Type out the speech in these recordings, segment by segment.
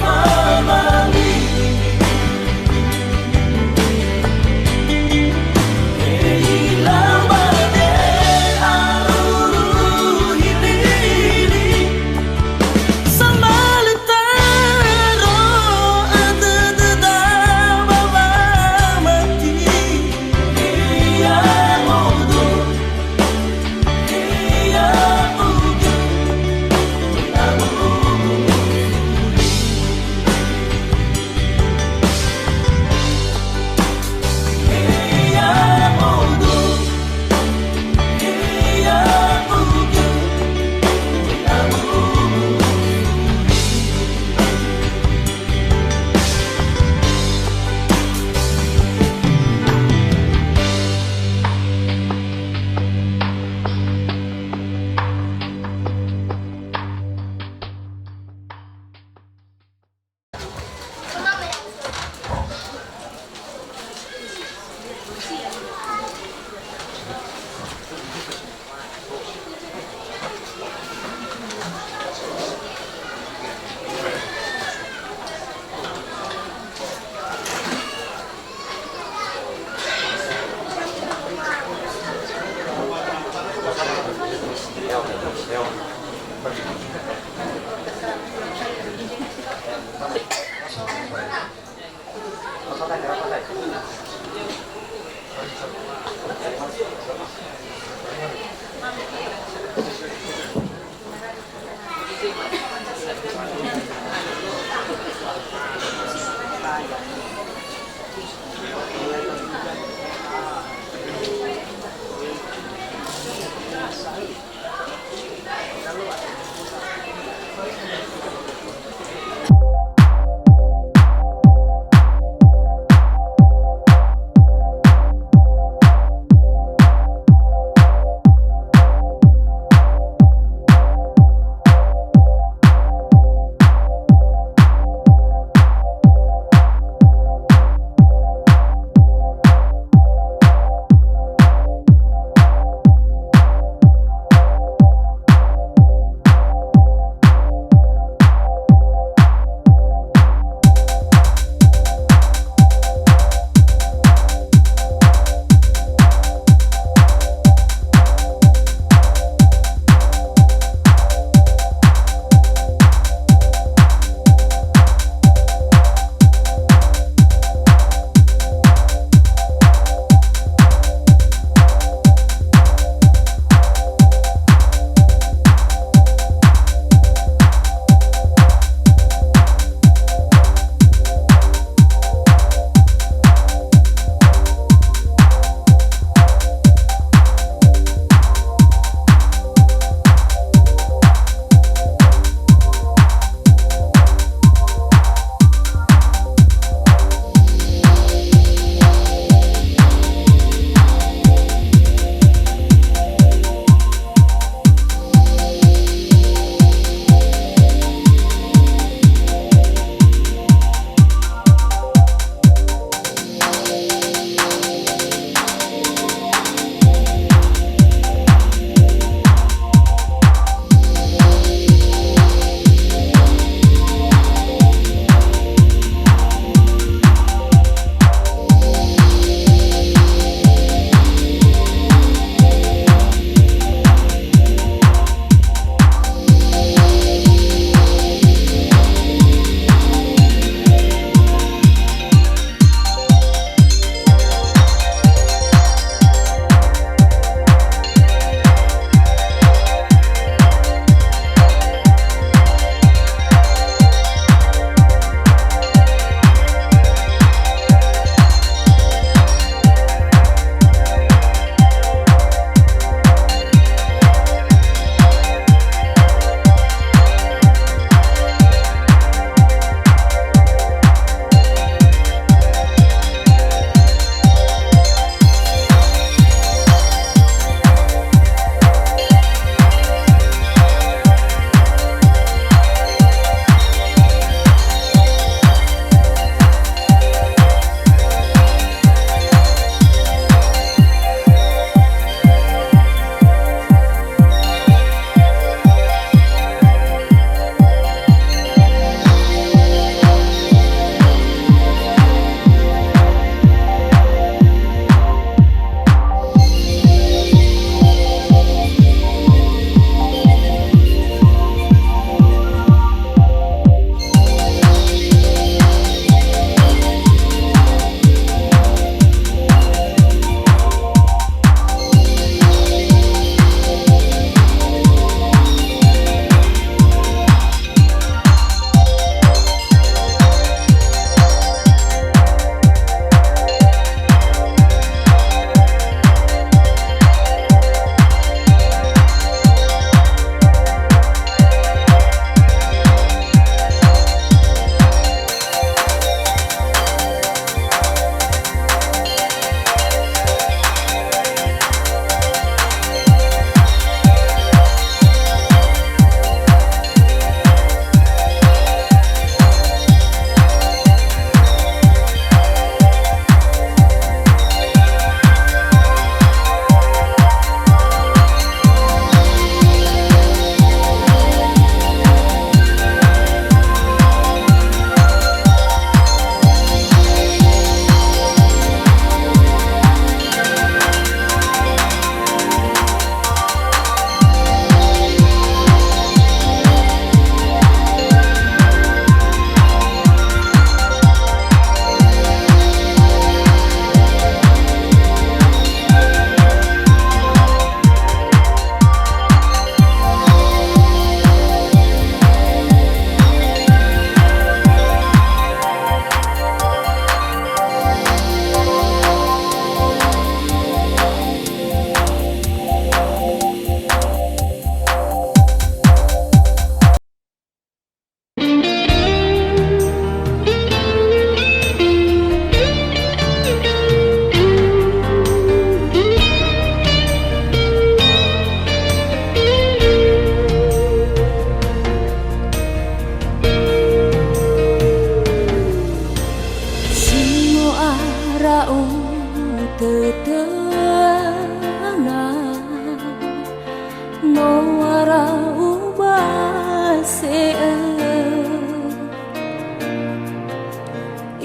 Falowa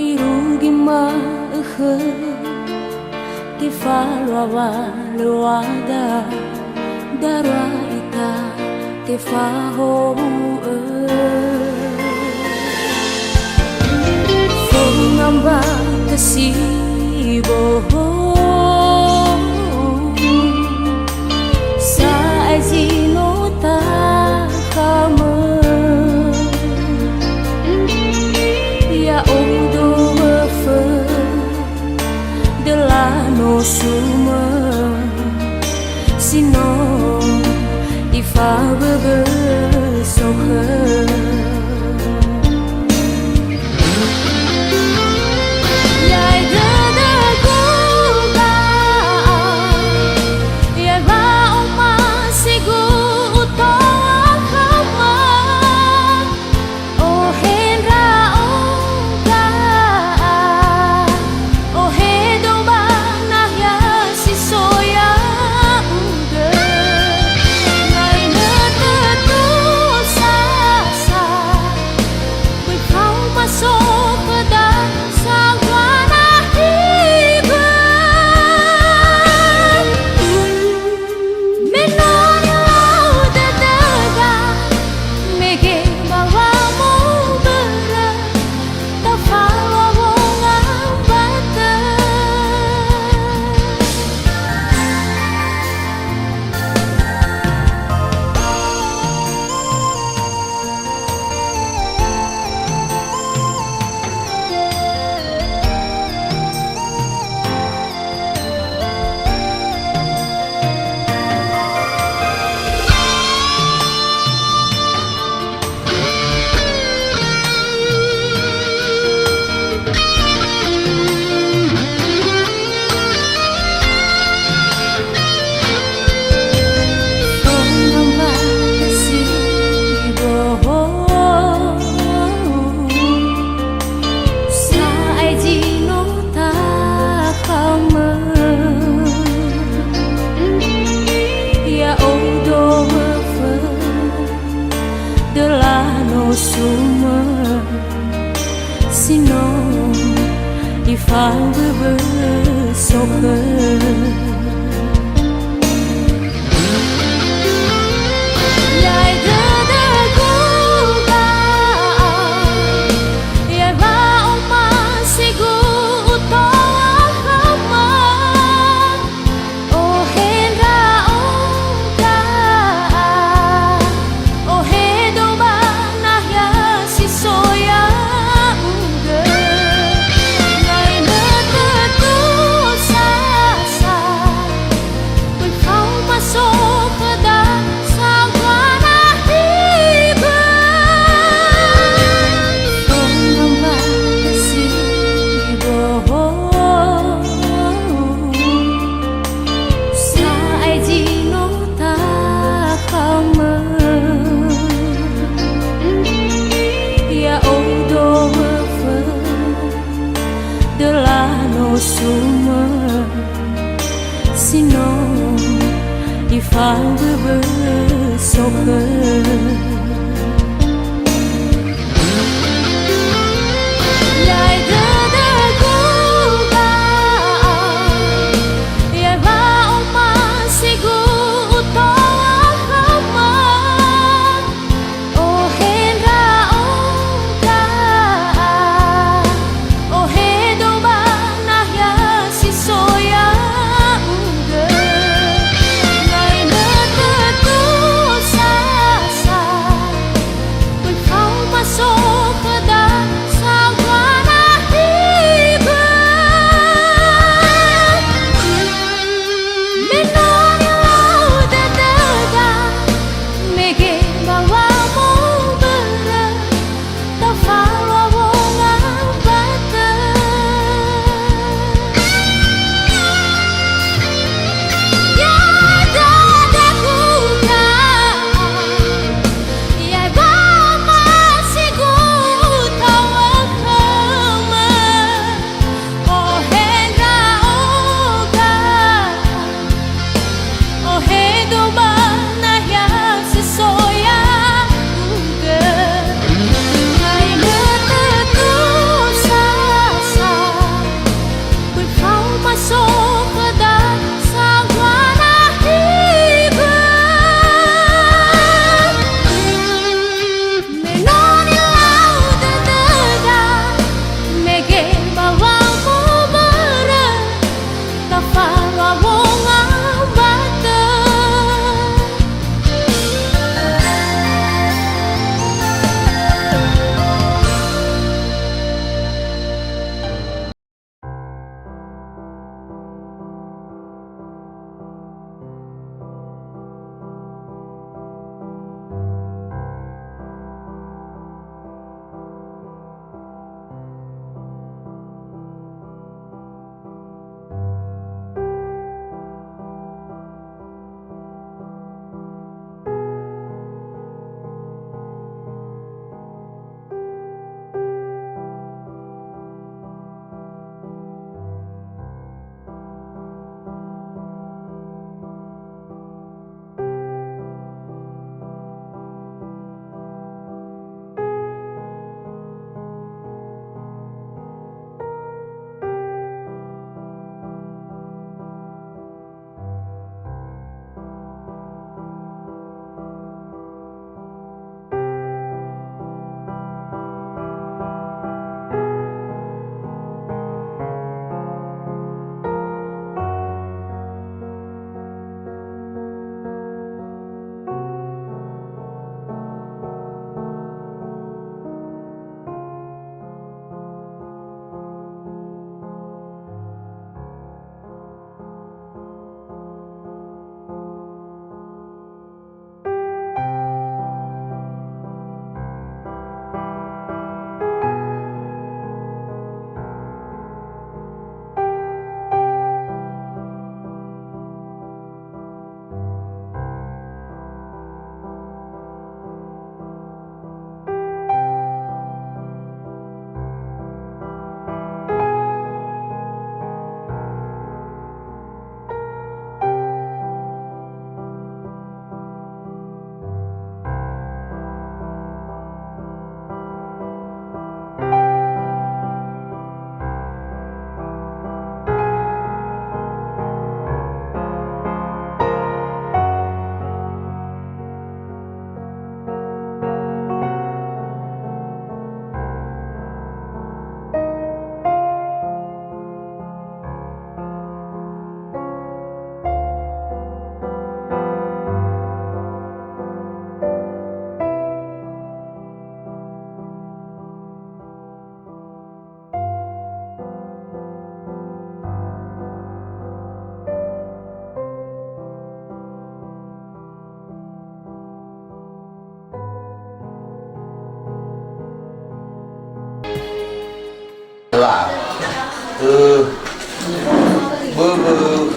irugi ma ki Falowa luada darwa ita ke faho ngamba kasibo sa azino ta kama ya odo fe de la no suma sino di fa bebe so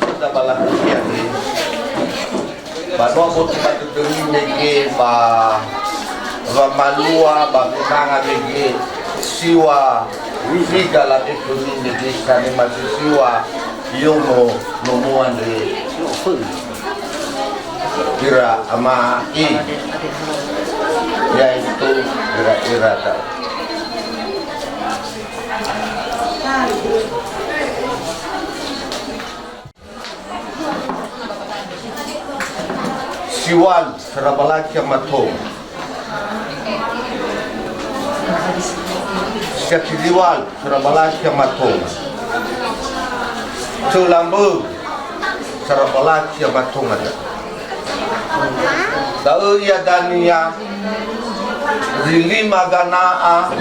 Kita balas ya ni. Baru aku tiba terdengi lagi malua kenangan lagi siwa segala itu ni kami masih siwa yono nomuan de kira ama yaitu kira-kira tak. Siwal serabalaki matong Syakiriwal serabalaki matong Tulambu serabalaki matong ada Da'u ya dania Rilima ganaa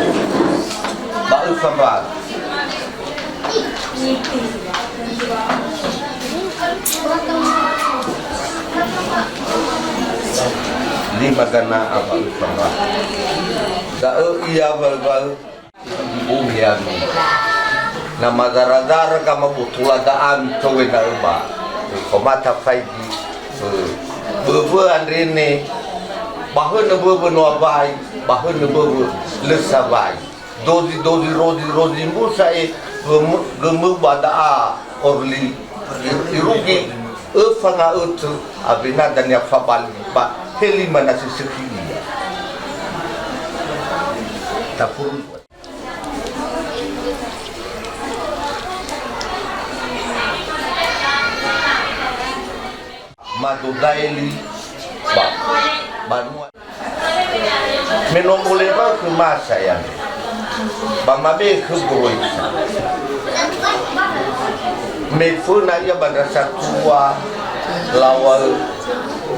Ba'u sambal lima gana apa sama da'u iya bal umian nama gara-gara kama butulagaan cowe da'u ba komata faidi bebe andrene bahun bebe no bai bahun bebe lesabai dozi rozi musa gemu badaa orli irugi fanga utu abina dan ya fabal ba heli mana sesekili tapur madu daily banua menomole ba ke masa yang ba mabe ke goisa mefuna ya badasa tua lawal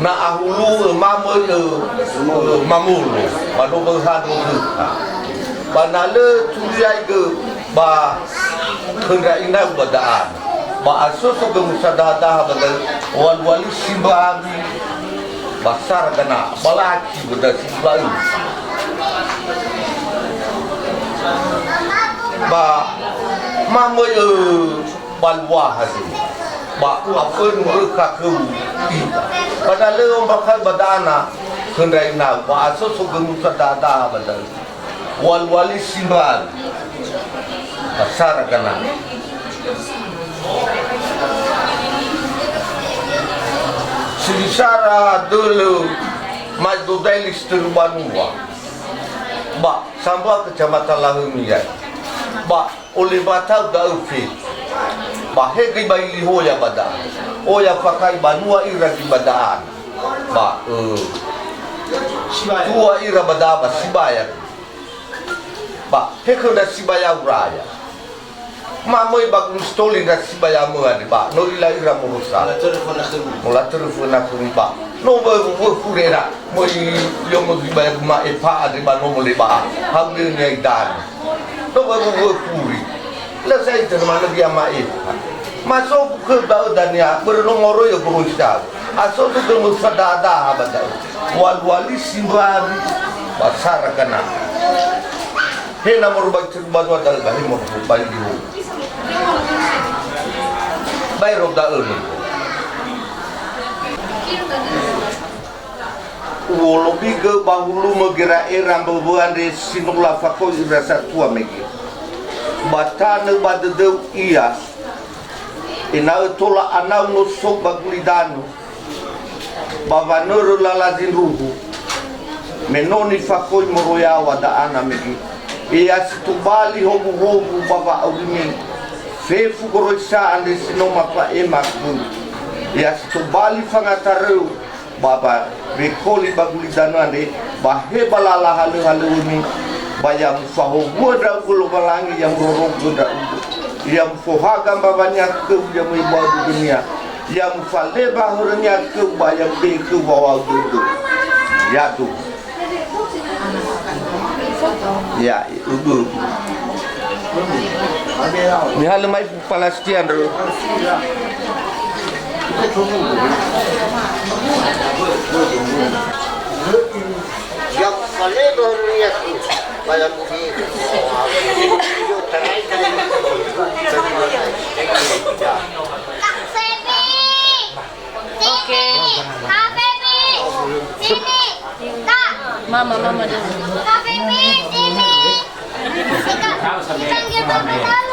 na ahulu mamulu manu berhadu kita banale tuyai ke ba kena ina badaan ba aso ke musadada badal wal wali simbagi basar kena balaki beda simbagi ba mamoy balwa hadi ba apun mereka ke pada leong bakal badana kendai na ba aso sugeng sadada badal wal wali simbal basar kana Silisara dulu maju dari Banua ba sampai kecamatan Lahomi Nias ba oleh batau daufi ba hegi bayi hoya bada oya pakai banua ira di badaan ba tua ira bada ba sibaya ba hekunda sibaya uraya mamoi ba stoli da sibaya muani ba no ila ira murusa mula telefon aku ba no ba furera moi yomo sibaya ma epa ade ba no mole ba hamil ni dan no ba furi la sai terima dia ma epa masuk ke badannya bernongoro ya berusaha asal tu kemu sadada abada wal-wali simbari basar kana hena merubah cerbat dal bahi merubah dihu bayro daun wolobi ke bahulu megira eram bebuan de sinula fakoi rasa tua megi batane badedeu iya ina tola anau no sok bagulidano bavanoro laladin ruhu menoni fakoi moroya wada ana megi ia situbali hobu baba audimi fefu goroisa ande sinoma pa emakbu ia situbali fangataru baba rekoli bagulidano ande bahe balala halu ini bayang fahu muda kulo balangi yang rorong goda yang fohaga babanya ke yang ibu dunia yang faleba hurnya ke bayang be ke bawah duduk ya tu ya ibu ni hal mai Palestin ro yang faleba hurnya bayang be yo tarai Kak Pipi, sini. Dipanggil Bapak tahu.